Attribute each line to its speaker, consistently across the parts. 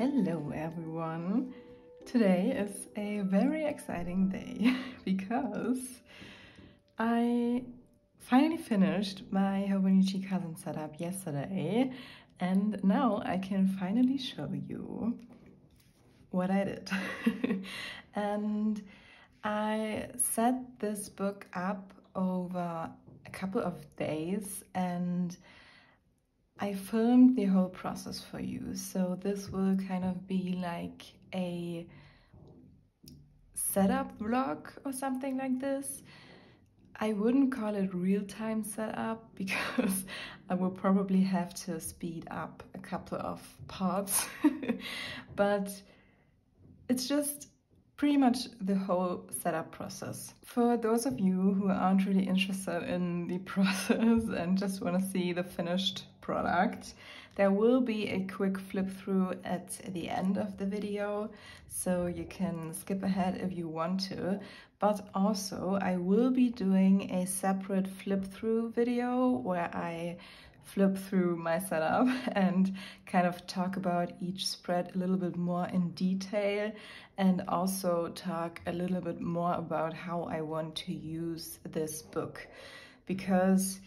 Speaker 1: Hello everyone! Today is a very exciting day because I finally finished my hobonichi cousin setup yesterday, and now I can finally show you what I did. And I set this book up over a couple of days and I filmed the whole process for you, so this will kind of be like a setup vlog or something like this. I wouldn't call it real-time setup because I will probably have to speed up a couple of parts, but it's just pretty much the whole setup process. For those of you who aren't really interested in the process and just want to see the finished product, there will be a quick flip through at the end of the video, so you can skip ahead if you want to. But also I will be doing a separate flip through video where I flip through my setup and kind of talk about each spread a little bit more in detail, and also talk a little bit more about how I want to use this book, because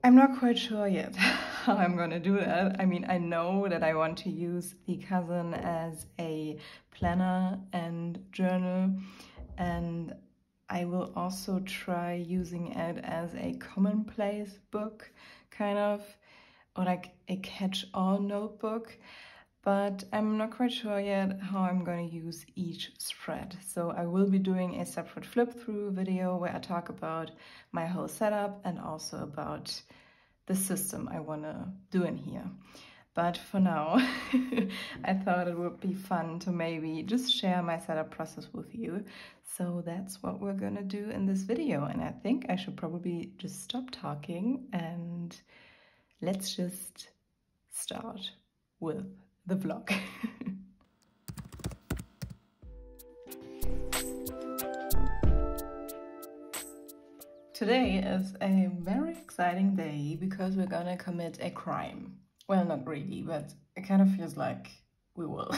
Speaker 1: I'm not quite sure yet how I'm gonna do that. I mean, I know that I want to use the cousin as a planner and journal, and I will also try using it as a commonplace book, kind of, or like a catch-all notebook, but I'm not quite sure yet how I'm going to use each spread. So I will be doing a separate flip-through video where I talk about my whole setup and also about the system I want to do in here. But for now, I thought it would be fun to maybe just share my setup process with you. So that's what we're gonna do in this video. And I think I should probably just stop talking and let's just start with the vlog. Today is a very exciting day because we're gonna commit a crime. Well, not really, but it kind of feels like we will.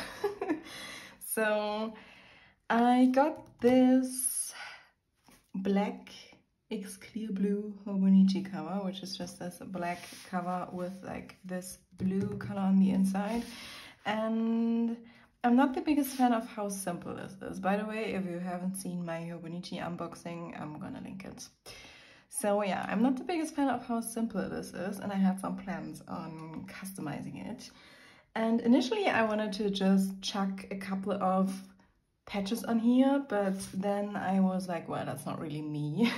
Speaker 1: So I got this black X clear blue hobonichi cover, which is just this black cover with like this blue color on the inside. And I'm not the biggest fan of how simple this is. By the way, if you haven't seen my hobonichi unboxing, I'm gonna link it. So yeah, I'm not the biggest fan of how simple this is, and I had some plans on customizing it. And initially I wanted to just chuck a couple of patches on here, but then I was like, well, that's not really me.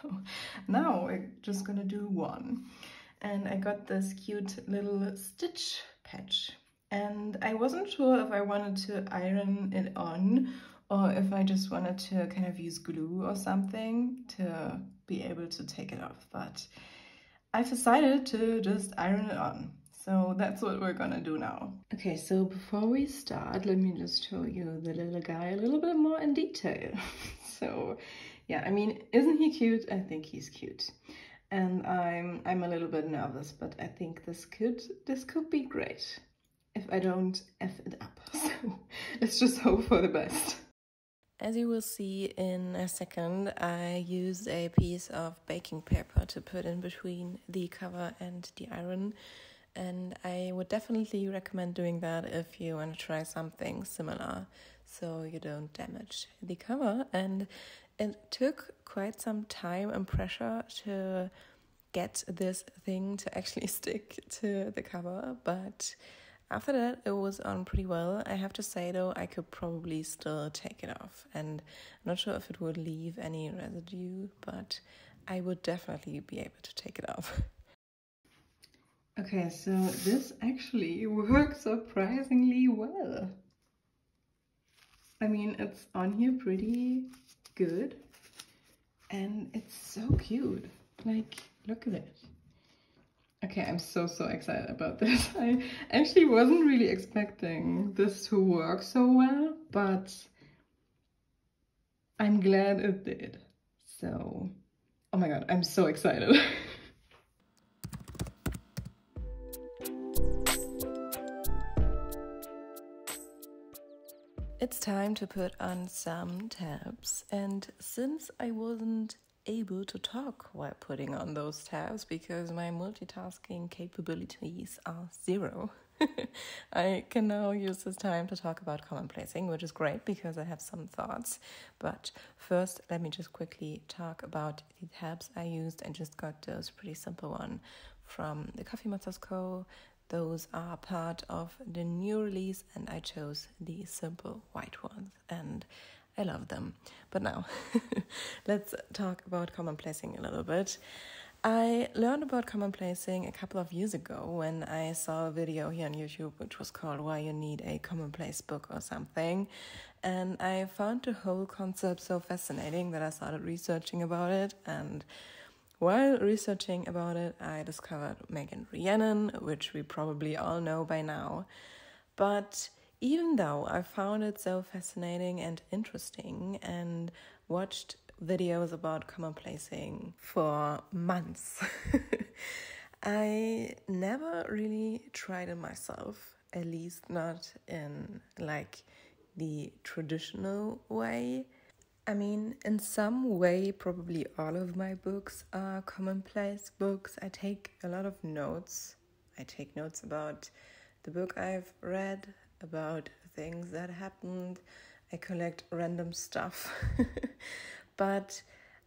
Speaker 1: So now we're just gonna do one. And I got this cute little stitch patch. And I wasn't sure if I wanted to iron it on or if I just wanted to kind of use glue or something to be able to take it off, but I've decided to just iron it on. So that's what we're gonna do now. Okay, so before we start, let me just show you the little guy a little bit more in detail. So yeah, I mean, isn't he cute? I think he's cute. And I'm a little bit nervous, but I think this could be great if I don't F it up. So let's just hope for the best. As you will see in a second, I used a piece of baking paper to put in between the cover and the iron, and I would definitely recommend doing that if you want to try something similar so you don't damage the cover. And it took quite some time and pressure to get this thing to actually stick to the cover, but after that, it was on pretty well. I have to say though, I could probably still take it off, and I'm not sure if it would leave any residue, but I would definitely be able to take it off. Okay, so this actually works surprisingly well. I mean, it's on here pretty good, and it's so cute. Like, look at it. Okay, I'm so excited about this. I actually wasn't really expecting this to work so well, but I'm glad it did. So, oh my god, I'm so excited. It's time to put on some tabs, and since I wasn't able to talk while putting on those tabs because my multitasking capabilities are zero, I can now use this time to talk about commonplacing, which is great because I have some thoughts. But first, let me just quickly talk about the tabs I used. I just got those pretty simple one from the Coffee Monsters Co. Those are part of the new release, and I chose the simple white ones, and I love them. But now, let's talk about commonplacing a little bit. I learned about commonplacing a couple of years ago when I saw a video here on YouTube which was called Why You Need a Commonplace Book or something, and I found the whole concept so fascinating that I started researching about it. And while researching about it, I discovered Megan Rhiannon, which we probably all know by now. But even though I found it so fascinating and interesting and watched videos about commonplacing for months, I never really tried it myself, at least not in like the traditional way. I mean, in some way, probably all of my books are commonplace books. I take a lot of notes. I take notes about the book I've read, about things that happened. I collect random stuff. But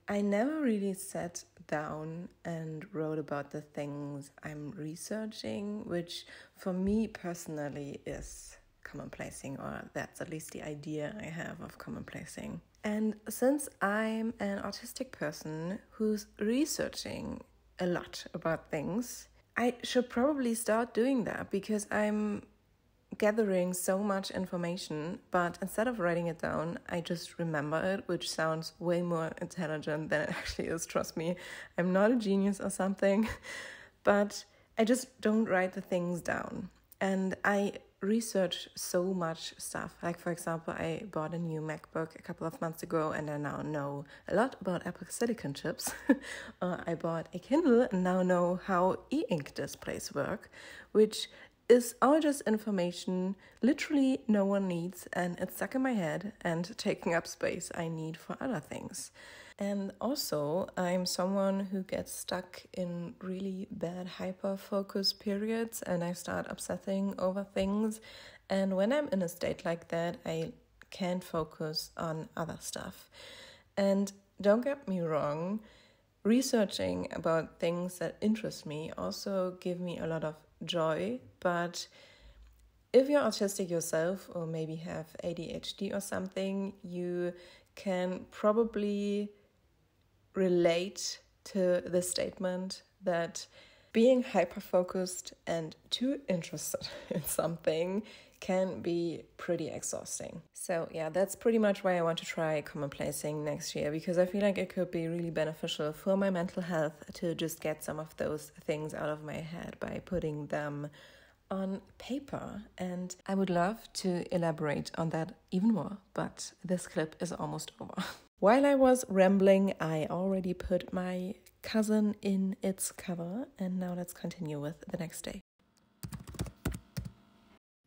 Speaker 1: I never really sat down and wrote about the things I'm researching, which for me personally is commonplacing, or that's at least the idea I have of commonplacing. And since I'm an autistic person who's researching a lot about things, I should probably start doing that because I'm gathering so much information, but instead of writing it down, I just remember it, which sounds way more intelligent than it actually is. Trust me, I'm not a genius or something, but I just don't write the things down. And I research so much stuff. Like, for example, I bought a new MacBook a couple of months ago and I now know a lot about Apple silicon chips. I bought a Kindle and now know how e-ink displays work, which is all just information literally no one needs, and it's stuck in my head and taking up space I need for other things. And also, I'm someone who gets stuck in really bad hyper-focus periods and I start obsessing over things. And when I'm in a state like that, I can't focus on other stuff. And don't get me wrong, researching about things that interest me also give me a lot of joy. But if you're autistic yourself or maybe have ADHD or something, you can probably relate to the statement that being hyper-focused and too interested in something can be pretty exhausting. So yeah, that's pretty much why I want to try commonplacing next year, because I feel like it could be really beneficial for my mental health to just get some of those things out of my head by putting them on paper. And I would love to elaborate on that even more, but this clip is almost over. While I was rambling, I already put my cousin in its cover, and now let's continue with the next day.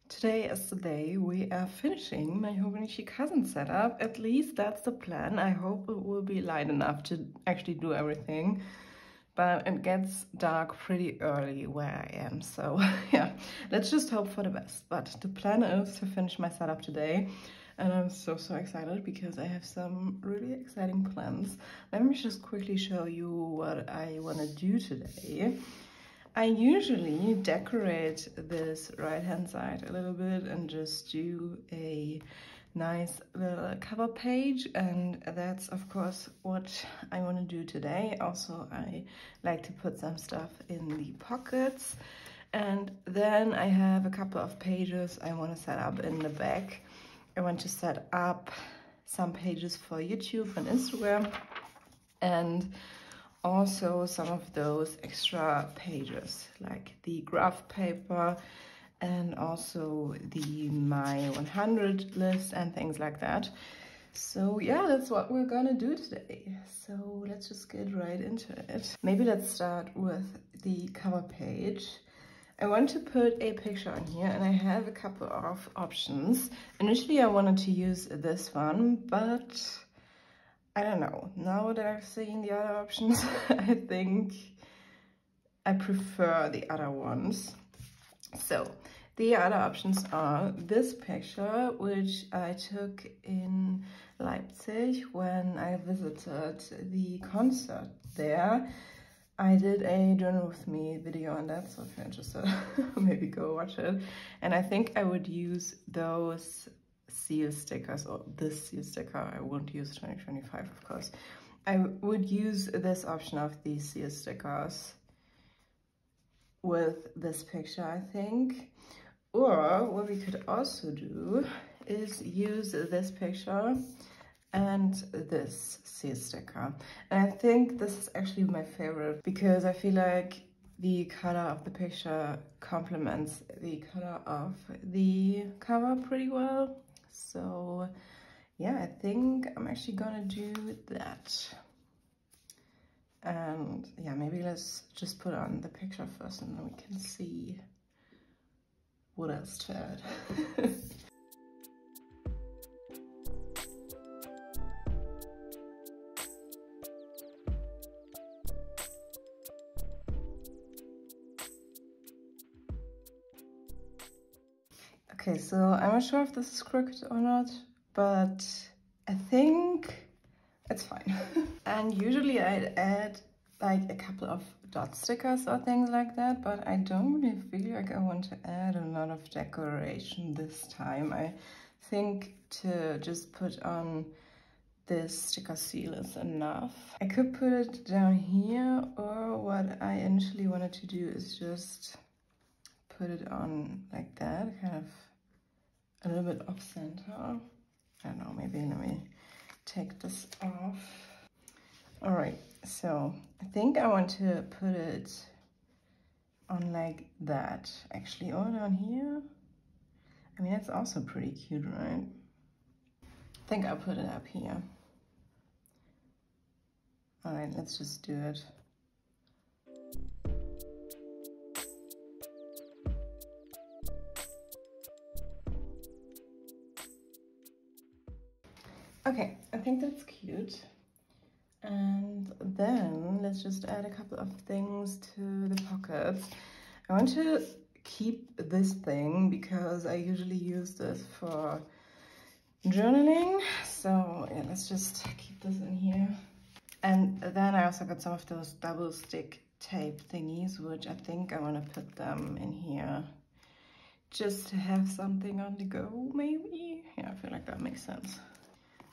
Speaker 1: Today is the day we are finishing my hobonichi cousin setup. At least that's the plan. I hope it will be light enough to actually do everything. But it gets dark pretty early where I am, so yeah, let's just hope for the best. But the plan is to finish my setup today, and I'm so excited because I have some really exciting plans. Let me just quickly show you what I want to do today. I usually decorate this right-hand side a little bit and just do a nice little cover page, and that's of course what I want to do today. Also, I like to put some stuff in the pockets, and then I have a couple of pages I want to set up in the back. I want to set up some pages for YouTube and Instagram, and also some of those extra pages like the graph paper and also the my 100 list and things like that. So yeah, that's what we're gonna do today. So let's just get right into it. Maybe let's start with the cover page. I want to put a picture on here and I have a couple of options. Initially I wanted to use this one, but I don't know. Now that I've seen the other options, I think I prefer the other ones. So the other options are this picture, which I took in Leipzig when I visited the concert there. I did a Journal with Me video on that, so if you're interested, maybe go watch it. And I think I would use those seal stickers, or this seal sticker. I won't use 2025, of course. I would use this option of these seal stickers with this picture, I think. Or what we could also do is use this picture and this seal sticker. And I think this is actually my favorite because I feel like the color of the picture complements the color of the cover pretty well. So yeah, I think I'm actually gonna do that. And yeah, maybe let's just put on the picture first and then we can see what else to add. Okay, so I'm not sure if this is crooked or not, but I think it's fine. And usually I'd add like a couple of dot stickers or things like that, but I don't really feel like I want to add a lot of decoration this time. I think to just put on this sticker seal is enough. I could put it down here, or what I initially wanted to do is just put it on like that, kind of a little bit off center. I don't know, maybe let me take this off. All right, so I think I want to put it on like that, actually, or down here. I mean, that's also pretty cute, right? I think I'll put it up here. All right, let's just do it. Okay, I think that's cute. And then let's just add a couple of things to the pockets. I want to keep this thing because I usually use this for journaling. So yeah, let's just keep this in here. And then I also got some of those double stick tape thingies, which I think I want to put them in here just to have something on the go, maybe. Yeah, I feel like that makes sense.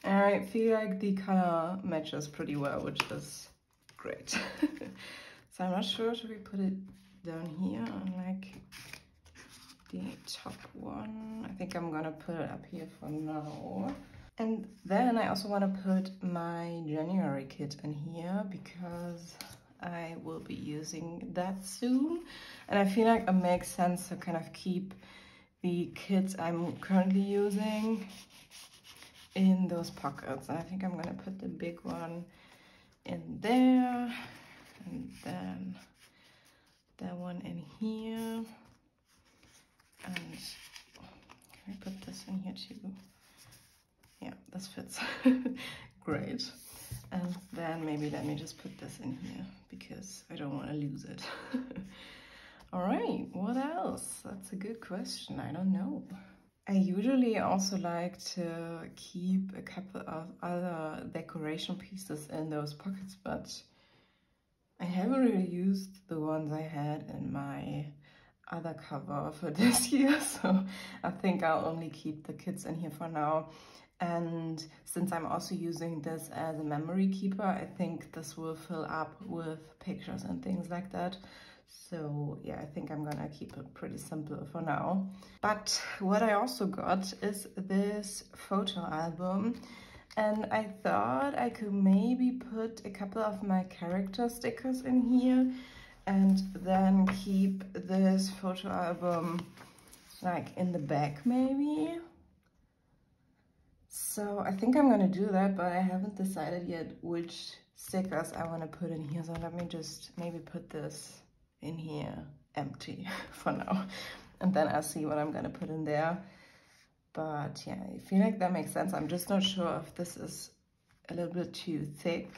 Speaker 1: And I feel like the color matches pretty well, which is great. So I'm not sure, should we put it down here on like the top one? I think I'm gonna put it up here for now. And then I also want to put my January kit in here because I will be using that soon. And I feel like it makes sense to kind of keep the kits I'm currently using in those pockets. And I think I'm gonna put the big one in there, and then that one in here, and can I put this in here too? Yeah, this fits. Great. And then maybe let me just put this in here because I don't want to lose it. All right, what else? That's a good question. I don't know. I usually also like to keep a couple of other decoration pieces in those pockets, but I haven't really used the ones I had in my other cover for this year, so I think I'll only keep the kits in here for now. And since I'm also using this as a memory keeper, I think this will fill up with pictures and things like that. So yeah, I think I'm gonna keep it pretty simple for now. But what I also got is this photo album, and I thought I could maybe put a couple of my character stickers in here and then keep this photo album like in the back maybe. So I think I'm gonna do that, but I haven't decided yet which stickers I want to put in here. So let me just maybe put this in here empty for now. And then I'll see what I'm gonna put in there. But yeah, I feel like that makes sense. I'm just not sure if this is a little bit too thick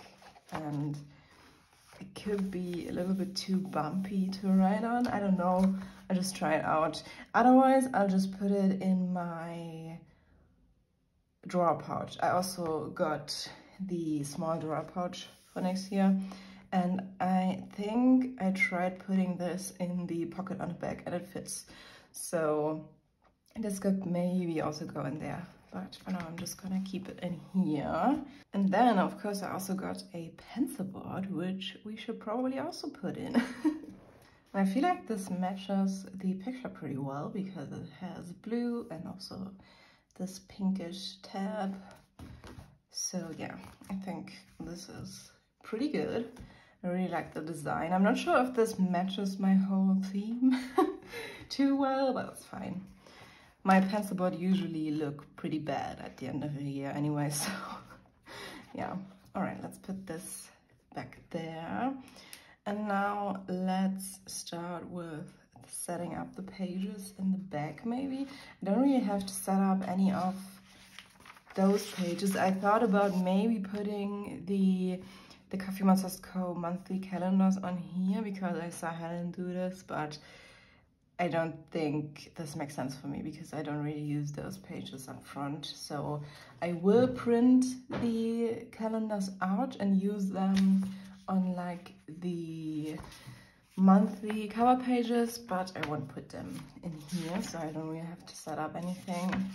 Speaker 1: and it could be a little bit too bumpy to write on. I don't know. I'll just try it out. Otherwise, I'll just put it in my drawer pouch. I also got the small drawer pouch for next year. And I think I tried putting this in the pocket on the back and it fits. So this could maybe also go in there. But for now, I'm just gonna keep it in here. And then, of course, I also got a pencil board, which we should probably also put in. I feel like this matches the picture pretty well because it has blue and also this pinkish tab. So yeah, I think this is pretty good. I really like the design. I'm not sure if this matches my whole theme too well, but it's fine. My pencil board usually look pretty bad at the end of the year anyway, so yeah. All right, let's put this back there. And now let's start with setting up the pages in the back maybe. I don't really have to set up any of those pages. I thought about maybe putting the 𝚎𝚘𝚎𝚘𝚗 monthly calendars on here because I saw Helen do this, but I don't think this makes sense for me because I don't really use those pages up front. So I will print the calendars out and use them on like the monthly cover pages, but I won't put them in here, so I don't really have to set up anything.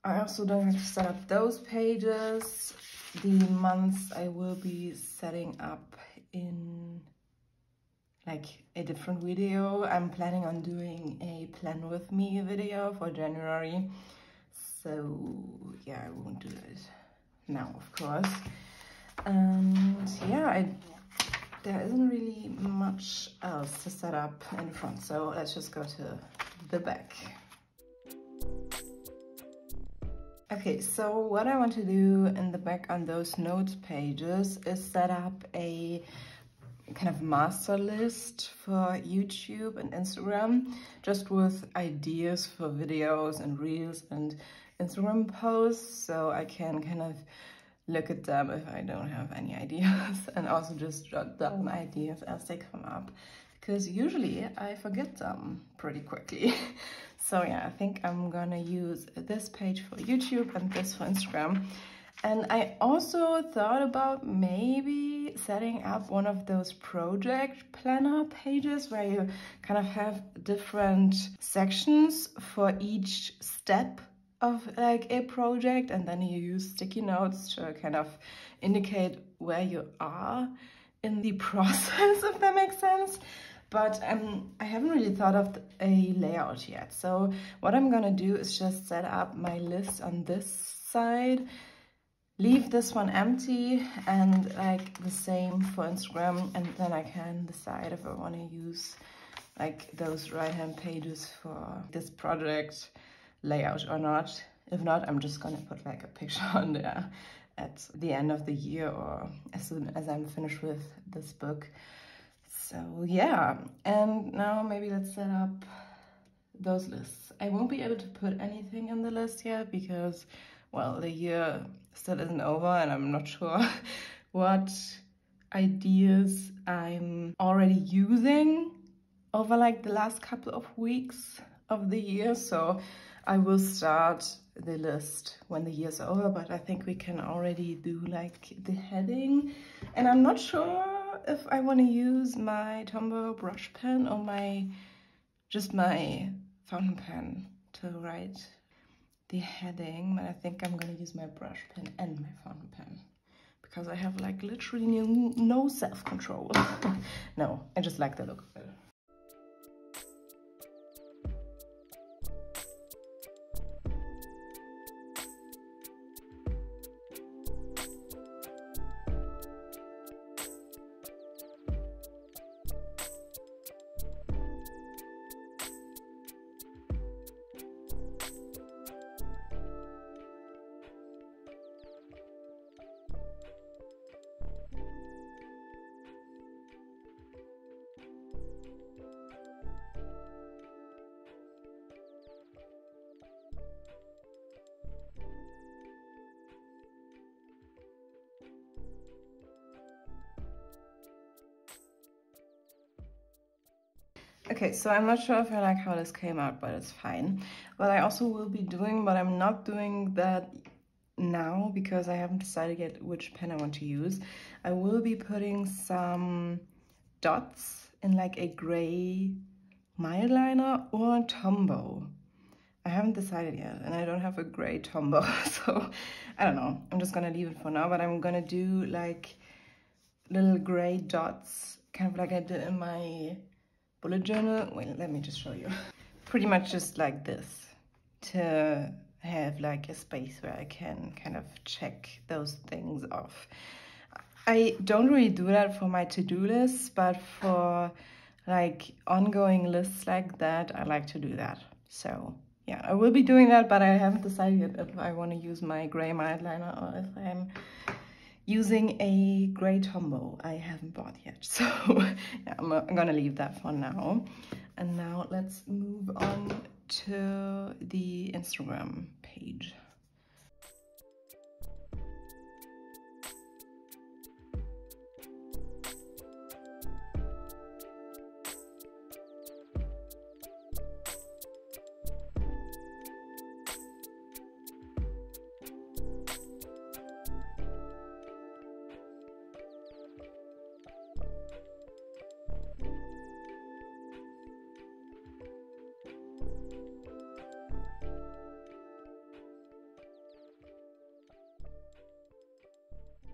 Speaker 1: I also don't have to set up those pages. The months I will be setting up in like a different video. I'm planning on doing a plan with me video for January. So yeah, I won't do it now, of course. And yeah, there isn't really much else to set up in front. So let's just go to the back. Okay, so what I want to do in the back on those notes pages is set up a kind of master list for YouTube and Instagram, just with ideas for videos and reels and Instagram posts, so I can kind of look at them if I don't have any ideas and also just jot down ideas as they come up, because usually I forget them pretty quickly. So yeah, I think I'm gonna use this page for YouTube and this for Instagram. And I also thought about maybe setting up one of those project planner pages where you kind of have different sections for each step of like a project, and then you use sticky notes to kind of indicate where you are in the process, if that makes sense. But I haven't really thought of a layout yet. So what I'm gonna do is just set up my list on this side, leave this one empty, and like the same for Instagram, and then I can decide if I want to use like those right-hand pages for this project layout or not. If not, I'm just gonna put like a picture on there at the end of the year or as soon as I'm finished with this book. So yeah, and now maybe let's set up those lists. I won't be able to put anything in the list yet because, well, the year still isn't over and I'm not sure what ideas I'm already using over like the last couple of weeks of the year. So I will start the list when the year's over, but I think we can already do like the heading. And I'm not sure if I want to use my Tombow brush pen or just my fountain pen to write the heading, but I think I'm gonna use my brush pen and my fountain pen because I have like literally no self-control. No, I just like the look of it. Okay, so I'm not sure if I like how this came out, but it's fine. What I also will be doing, but I'm not doing that now because I haven't decided yet which pen I want to use. I will be putting some dots in like a gray mild liner or Tombow. I haven't decided yet, and I don't have a gray Tombow, so I don't know. I'm just gonna leave it for now, but I'm gonna do like little gray dots, kind of like I did in my bullet journal. Wait, let me just show you. Pretty much just like this, to have like a space where I can kind of check those things off. I don't really do that for my to-do lists, but for like ongoing lists like that, I like to do that. So yeah, I will be doing that, but I haven't decided yet if I want to use my gray mild liner or if I'm using a gray Tombow I haven't bought yet. So yeah, I'm gonna leave that for now. And now let's move on to the Instagram page.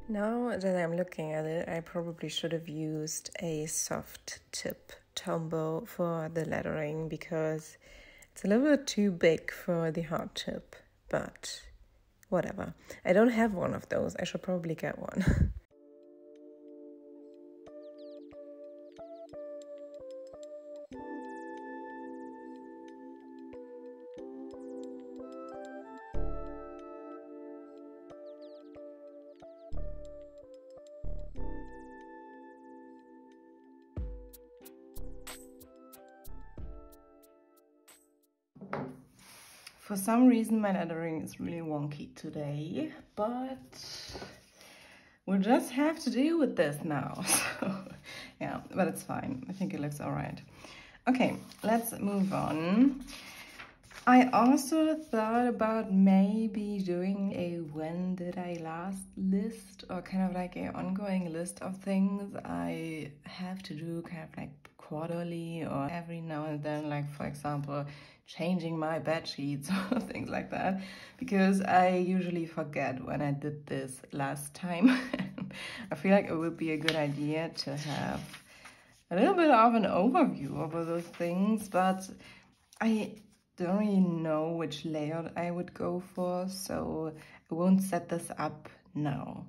Speaker 1: Now that I'm looking at it, I probably should have used a soft tip Tombow for the lettering because it's a little bit too big for the hard tip, but whatever. I don't have one of those. I should probably get one. For some reason, my lettering is really wonky today, but we'll just have to deal with this now. So, yeah, but it's fine. I think it looks all right. Okay, let's move on. I also thought about maybe doing a when did I last list, or kind of like an ongoing list of things I have to do kind of like quarterly or every now and then, like for example, changing my bed sheets or things like that, because I usually forget when I did this last time. I feel like it would be a good idea to have a little bit of an overview over those things, but I don't really know which layout I would go for, so I won't set this up now.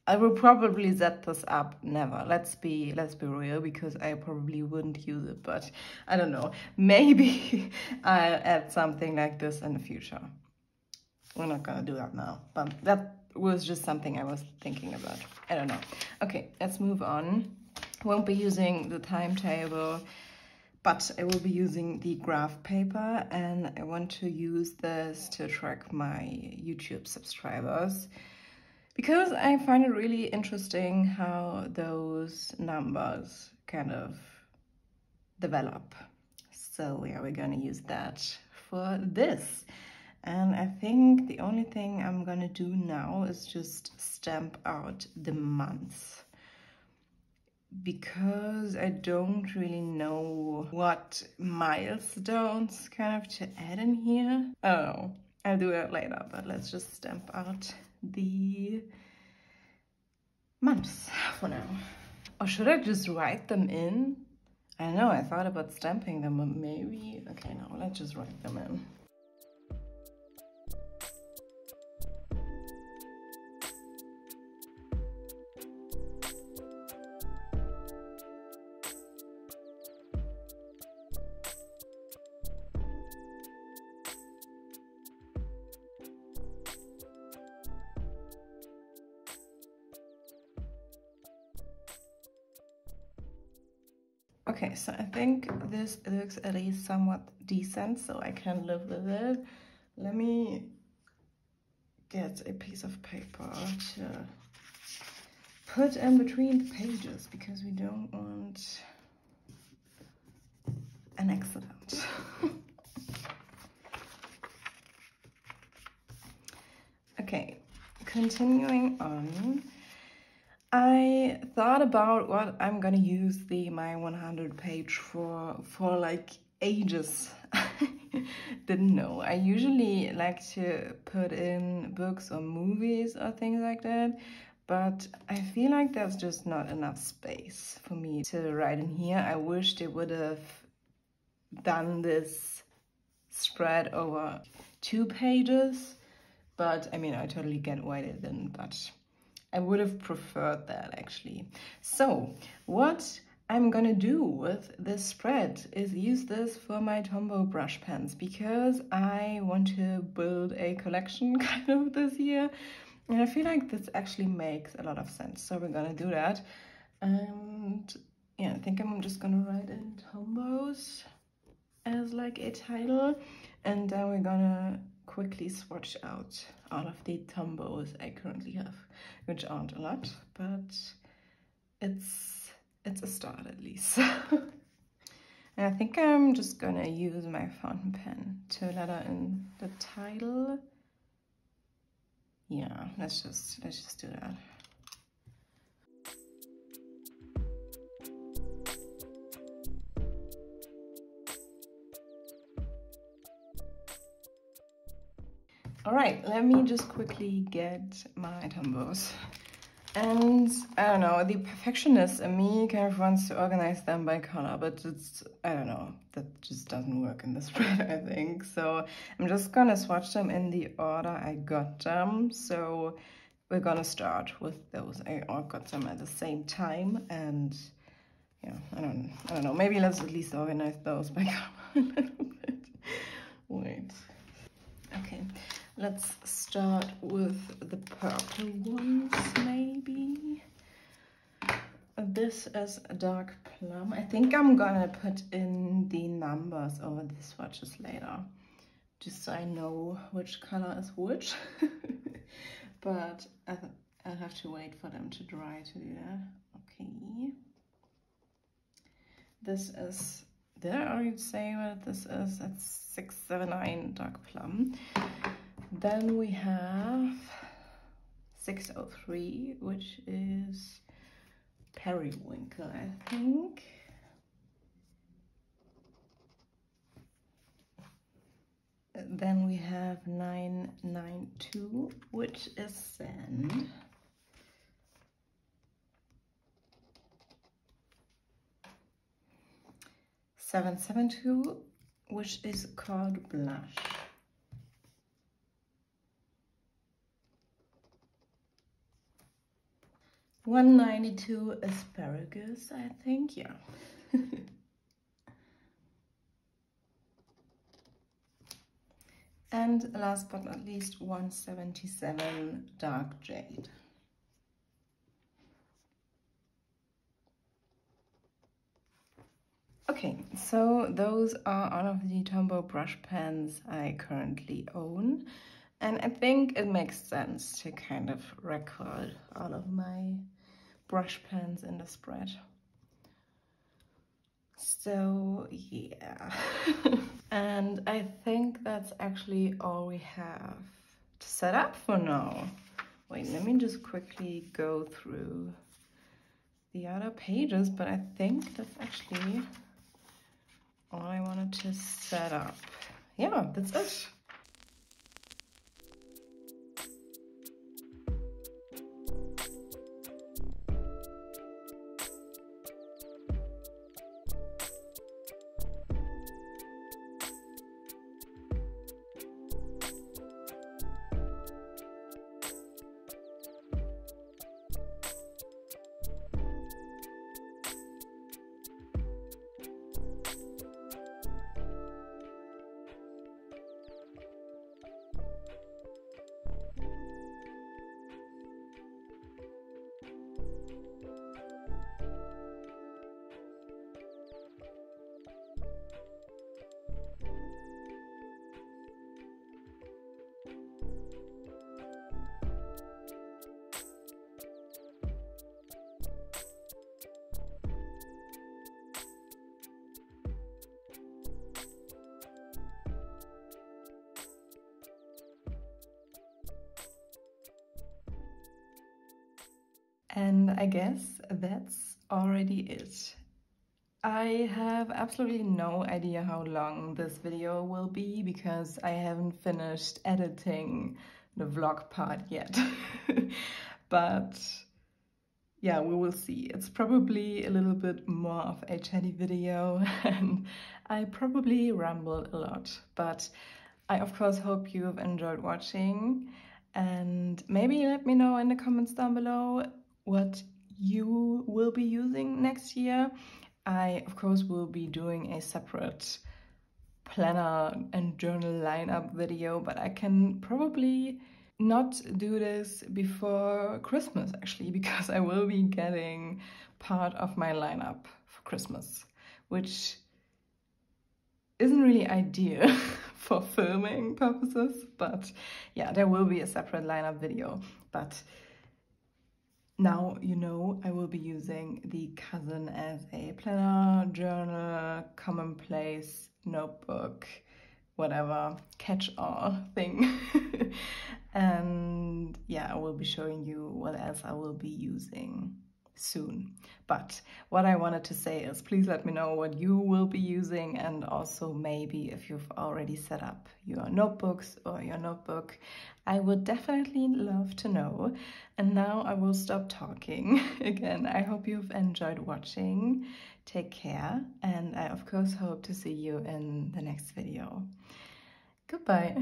Speaker 1: I will probably set this up never. Let's be real, because I probably wouldn't use it, but I don't know. Maybe I'll add something like this in the future. We're not gonna do that now, but that was just something I was thinking about. I don't know. Okay, let's move on. Won't be using the timetable, but I will be using the graph paper, and I want to use this to track my YouTube subscribers, because I find it really interesting how those numbers kind of develop. So yeah, we're gonna use that for this. And I think the only thing I'm gonna do now is just stamp out the months, because I don't really know what milestones kind of to add in here. I don't know. I'll do it later, but let's just stamp out the months for now. Or should I just write them in? I don't know, I thought about stamping them, but maybe... Okay, no, let's just write them in. Okay, so I think this looks at least somewhat decent, so I can live with it. Let me get a piece of paper to put in between the pages, because we don't want an accident. Okay, continuing on. I thought about what I'm gonna use my 100 page for like ages. Didn't know. I usually like to put in books or movies or things like that, but I feel like there's just not enough space for me to write in here. I wish they would have done this spread over 2 pages, but I mean, I totally get why they didn't, but I would have preferred that actually. So what I'm gonna do with this spread is use this for my Tombow brush pens, because I want to build a collection kind of this year, and I feel like this actually makes a lot of sense. So we're gonna do that, and yeah, I think I'm just gonna write in Tombows as like a title, and then we're gonna quickly swatch out all of the Tombows I currently have, which aren't a lot, but it's a start at least. And I think I'm just gonna use my fountain pen to letter in the title. Yeah, let's just do that. All right, let me just quickly get my Tombows. And I don't know, the perfectionist in me kind of wants to organize them by color, but it's, I don't know, that just doesn't work in the spread, I think. So I'm just gonna swatch them in the order I got them. So we're gonna start with those. I all got them at the same time, and yeah, I don't know, maybe let's at least organize those by color a little bit. Wait. Okay, let's start with the purple ones, maybe. This is a dark plum. I think I'm gonna put in the numbers over the swatches later, just so I know which color is which. But I'll have to wait for them to dry to do that. Okay. This is, did I already say what this is? It's 679 dark plum. Then we have 603, which is periwinkle, I think. Then we have 992, which is sand. Seven 772, which is called blush. $192 asparagus, I think, yeah. And last but not least, 177 dark jade. Okay, so those are all of the Tombow brush pens I currently own. And I think it makes sense to kind of record all of my brush pens in the spread. So yeah. And I think that's actually all we have to set up for now. Wait, let me just quickly go through the other pages, but I think that's actually all I wanted to set up. Yeah, that's it. And I guess that's already it. I have absolutely no idea how long this video will be because I haven't finished editing the vlog part yet. But yeah, we will see. It's probably a little bit more of a chatty video and I probably rambled a lot, but I of course hope you've enjoyed watching, and maybe let me know in the comments down below what you will be using next year. I of course will be doing a separate planner and journal lineup video, but I can probably not do this before Christmas actually, because I will be getting part of my lineup for Christmas, which isn't really ideal for filming purposes, but yeah, there will be a separate lineup video. But now you know I will be using the Cousin as a planner, journal, commonplace, notebook, whatever, catch-all thing. And yeah, I will be showing you what else I will be using soon. But what I wanted to say is please let me know what you will be using, and also maybe if you've already set up your notebooks or your notebook. I would definitely love to know. And now I will stop talking. Again, I hope you've enjoyed watching. Take care, and I of course hope to see you in the next video. Goodbye.